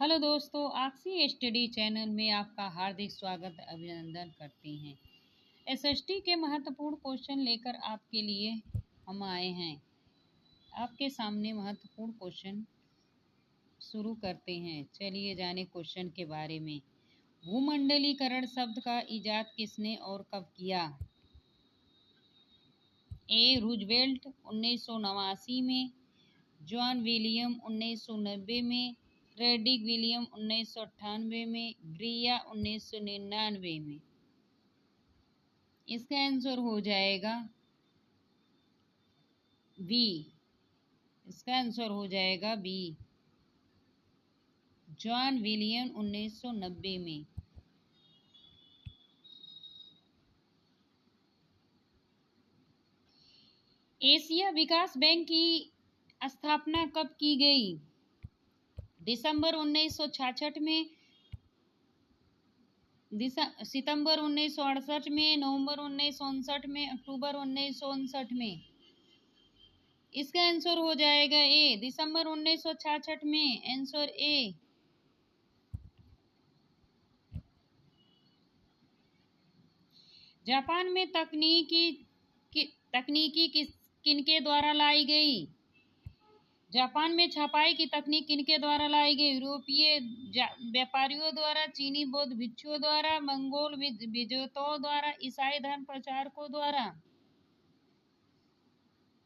Hello दोस्तों, axis study channel में आपका हार्दिक स्वागत अभिनंदन करते हैं। एसएसटी के महत्वपूर्ण क्वेश्चन लेकर आपके लिए हम आए हैं। आपके सामने महत्वपूर्ण क्वेश्चन शुरू करते हैं। चलिए जाने क्वेश्चन के बारे में। भूमंडलीकरण शब्द का इजाद किसने और कब किया? ए. रूजवेल्ट 1989 में, जॉन विलियम 1990 में, फ्रेडरिक विलियम 1998 में, ब्रिया 1999 में। इसका आंसर हो जाएगा बी। इसका आंसर हो जाएगा बी, जॉन विलियम 1990 में। एशिया विकास बैंक की स्थापना कब की गई? दिसंबर 1966 में, सितंबर 1968 में, नवंबर 1959 में, अक्टूबर 1959 में। इसका आंसर हो जाएगा ए, दिसंबर 1966 में। Answer A. जापान में तकनीकी किनके द्वारा लाई गई? जापान में छपाई की तकनीक किनके द्वारा लाई गई? यूरोपीय व्यापारियों द्वारा, चीनी बौद्ध भिक्षुओं द्वारा, मंगोल विजेताओं द्वारा, ईसाई धर्म प्रचारकों द्वारा।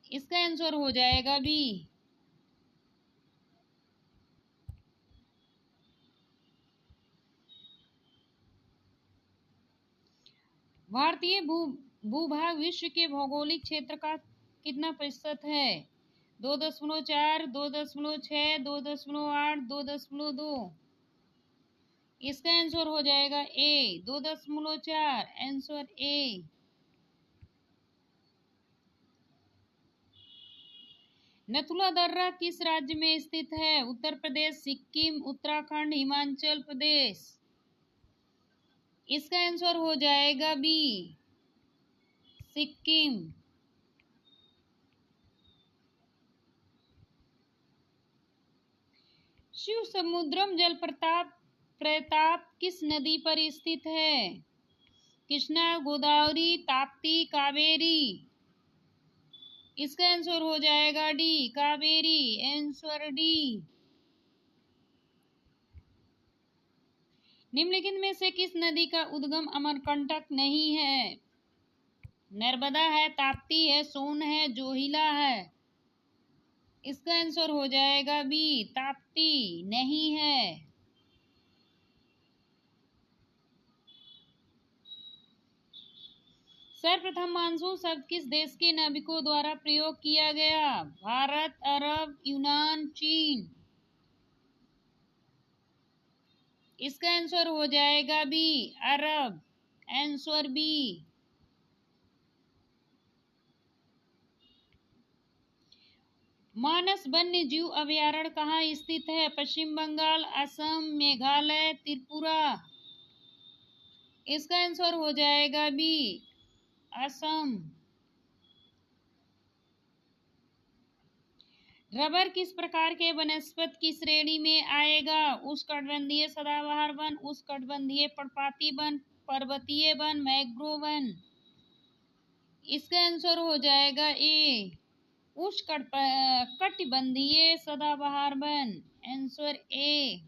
इसका आंसर हो जाएगा बी। भारतीय भूभाग विश्व के भौगोलिक क्षेत्र का कितना प्रतिशत है? 2.4, 2.6, 2.8, 2.2। इसका आंसर हो जाएगा ए, 2.4। Answer A. नथुला दर्रा किस राज्य में स्थित है? उत्तर प्रदेश, सिक्किम, उत्तराखंड, हिमाचल प्रदेश। इसका आंसर हो जाएगा बी, सिक्किम। शिव समुद्रम प्रताप किस नदी पर स्थित है? कृष्णा, गोदावरी, ताप्ती, कावेरी। इसका आंसर हो जाएगा डी, कावेरी। Answer D. निम्नलिखित में से किस नदी का उद्गम अमरकंटक नहीं है? नर्मदा है, ताप्ती है, सोन है, जोहिला है। इसका आंसर हो जाएगा बी, ताप्ती नहीं है। सर्वप्रथम मानसून शब्द किस देश के नाविकों द्वारा प्रयोग किया गया? भारत, अरब, यूनान, चीन। इसका आंसर हो जाएगा बी, अरब। Answer B. मानस वन्य जीव अभयारण्य कहाँ स्थित है? पश्चिम बंगाल, असम, मेघालय, त्रिपुरा। इसका आंसर हो जाएगा बी, असम। रबर किस प्रकार के वनस्पति की श्रेणी में आएगा? उष्णकटिबंधीय सदाबहार वन, उष्णकटिबंधीय पर्णपाती वन, पर्वतीय वन, मैंग्रोव वन। इसका आंसर हो जाएगा ए, उष्णकटिबंधीय सदाबहार वन। Answer A.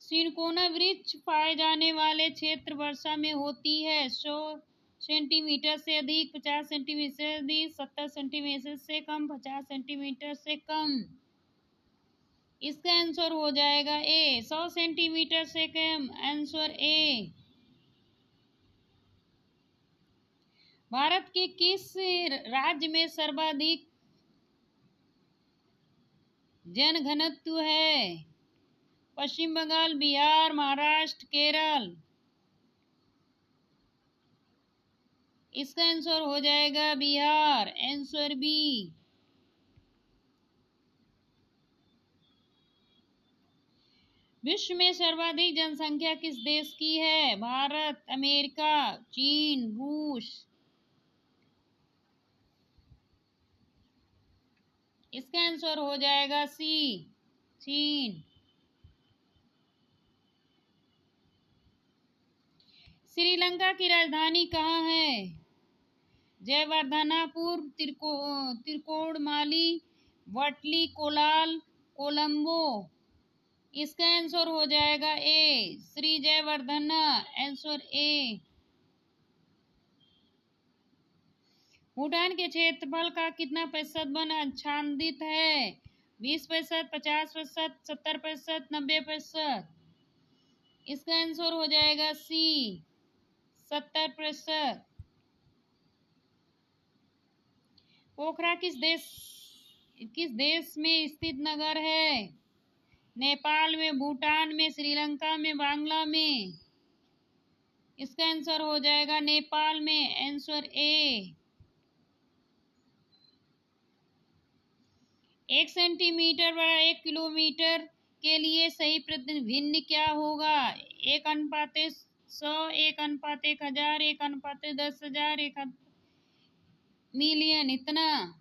सिनकोना वृक्ष पाए जाने वाले क्षेत्र वर्षा में होती है 100 सेंटीमीटर से अधिक, 50 सेंटीमीटर से अधिक, 70 सेंटीमीटर से कम, 50 सेंटीमीटर से कम। इसका आंसर हो जाएगा ए, 100 सेंटीमीटर से कम। Answer A. भारत के किस राज्य में सर्वाधिक जनघनत्व है? पश्चिम बंगाल, बिहार, महाराष्ट्र, केरल। इसका आंसर हो जाएगा बिहार। Answer B. विश्व में सर्वाधिक जनसंख्या किस देश की है? भारत, अमेरिका, चीन, रूस। इसका आंसर हो जाएगा सी, चीन। श्रीलंका की राजधानी कहाँ है? जयवर्धनापुर, त्रिकोणमाली, वटली, कोलाल, कोलंबो। इसका आंसर हो जाएगा ए, श्री जयवर्धना, आंसर ए। भूटान के क्षेत्रफल का कितना प्रतिशत वन आच्छादित है? 20%, 50%, 70%, 90%। इसका आंसर हो जाएगा सी, 70%। पोखरा किस देश में स्थित नगर है? नेपाल में, भूटान में, श्रीलंका में, बांग्ला में। इसका आंसर हो जाएगा नेपाल में, आंसर ए। 1 सेंटीमीटर बड़ा 1 किलोमीटर के लिए सही प्रतिभिन्न क्या होगा? 1:100, 1:1000, 1:10,000, 1 मिलियन, इतना।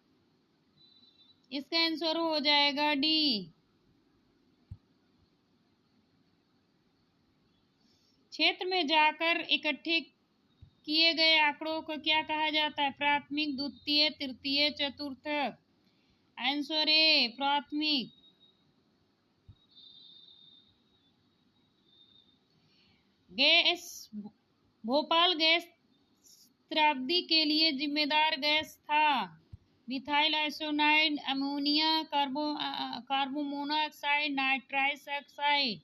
इसका आंसर हो जाएगा डी। क्षेत्र में जाकर इकट्ठे किए गए आंकड़ों को क्या कहा जाता है? प्राथमिक, द्वितीय, तृतीय, चतुर्थक। आंसर ए, प्राथमिक। गैस, भोपाल गैस त्रासदी के लिए जिम्मेदार गैस था? Methyl isocyanide, ammonia, carbon monoxide, nitrous oxide.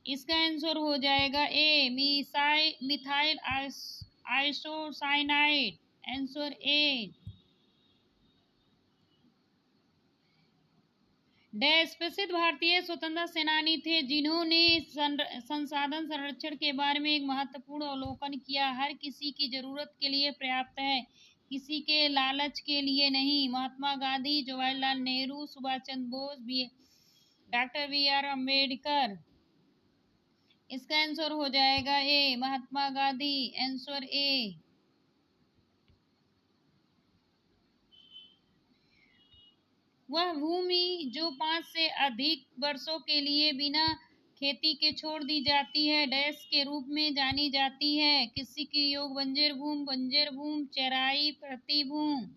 इसका आंसर हो जाएगा A, methyl isocyanide, answer A. Dash प्रसिद्ध भारतीय स्वतंत्रता सेनानी थे जिन्होंने संसाधन संरक्षण के बारे में एक महत्वपूर्ण अवलोकन किया? हर किसी की जरूरत के लिए पर्याप्त है, किसी के लालच के लिए नहीं। Mahatma Gandhi, Jawaharlal Nehru, Subhash Chandra Bose, doctor B R. अम्बेडकर। इसका आंसर हो जाएगा ए, महात्मा गांधी, आंसर ए। वह भूमि जो 5 से अधिक वर्षों के लिए बिना खेती के छोड़ दी जाती है डैश के रूप में जानी जाती है? कृषि की योग्य बंजर भूमि, चराई प्रतिभूमि।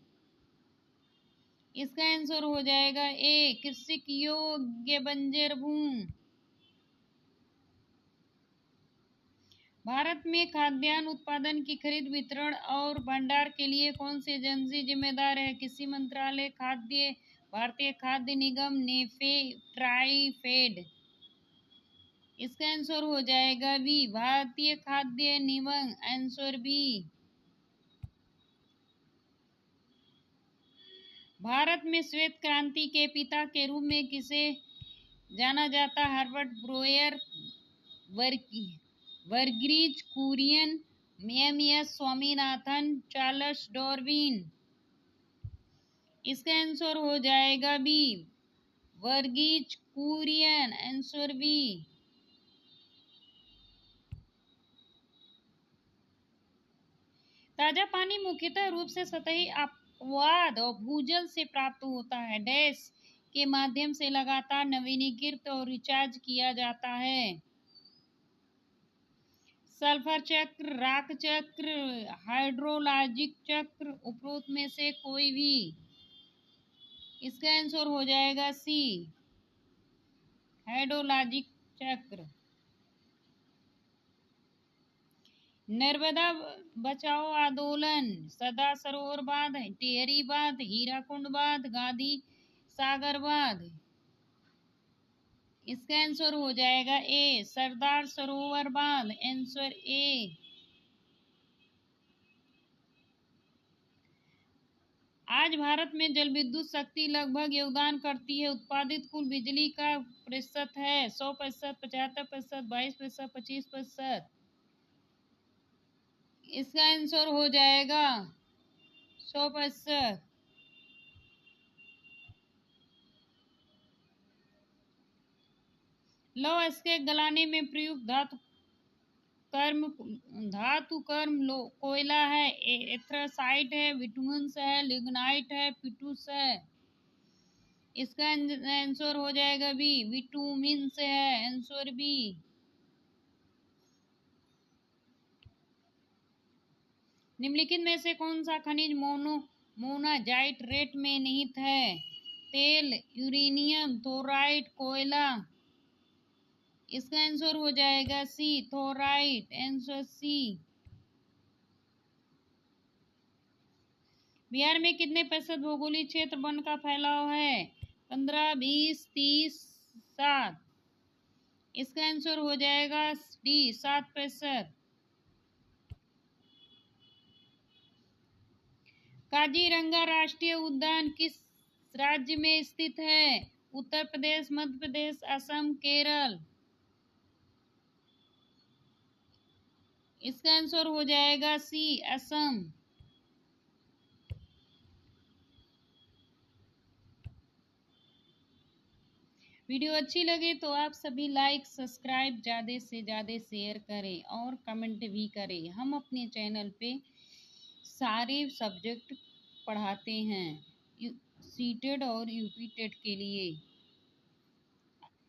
इसका आंसर हो जाएगा ए, कृषि योग्य बंजर भूमि। भारत में खाद्यान्न उत्पादन की खरीद, वितरण और भंडार के लिए कौन सी एजेंसी जिम्मेदार है? कृषि मंत्रालय, भारतीय खाद्य निगम, नेफे, ट्राइफेड। इसका आंसर हो जाएगा बी, भारतीय खाद्य निगम, आंसर बी। भारत में श्वेत क्रांति के पिता के रूप में किसे जाना जाता? Herbert Boyer, Verghese Kurien, M S. Swaminathan, Charles Darwin. इसका आंसर हो जाएगा B, Verghese Kurien, answer B. ताजा पानी मुख्यतः रूप से सतही अपवाद और भूजल से प्राप्त होता है। डैश के माध्यम से लगातार नवीनीकृत और रिचार्ज किया जाता है? सल्फर चक्र, राक चक्र, हाइड्रोलॉजिक चक्र, उपरोक्त में से कोई भी। इसका आंसर हो जाएगा सी, हाइड्रोलॉजिक चक्र। नर्मदा बचाओ आंदोलन, सरदार सरोवर बांध, टिहरी बांध, हीराकुंड बांध, गांधी सागर बांध। इसका आंसर हो जाएगा ए, सरदार सरोवर बांध, आंसर ए। आज भारत में जल विद्युत शक्ति लगभग योगदान करती है उत्पादित कुल बिजली का प्रतिशत है? 100%, 75%, 22%, 25%। इसका आंसर हो जाएगा 100%। लौह अयस्क गलाने में प्रयुक्त धातु कर्म कोयला है? एथ्रासाइट है, बिटुमेन है, लिग्नाइट है, पिटूस है। इसका आंसर हो जाएगा बी, विटामिन से है आंसर बी। निम्नलिखित में से कौन सा खनिज मोनाजाइट रेट में निहित है? तेल, यूरेनियम, थोराइट, कोयला। इसका आंसर हो जाएगा सी, थोराइट, आंसर सी। बिहार में कितने प्रतिशत भौगोलिक क्षेत्र वन का फैलाव है? 15, 20, 30, 7। इसका आंसर हो जाएगा डी, 7%। काजीरंगा राष्ट्रीय उद्यान किस राज्य में स्थित है? उत्तर प्रदेश, मध्य प्रदेश, असम, केरल। इसका आंसर हो जाएगा सी, असम। वीडियो अच्छी लगे तो आप सभी लाइक, सब्सक्राइब, ज़्यादा से ज़्यादा शेयर करें और कमेंट भी करें। हम अपने चैनल पे सारे सब्जेक्ट पढ़ाते हैं, सीटेड और यूपी टेट के लिए।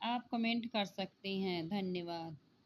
आप कमेंट कर सकते हैं। धन्यवाद।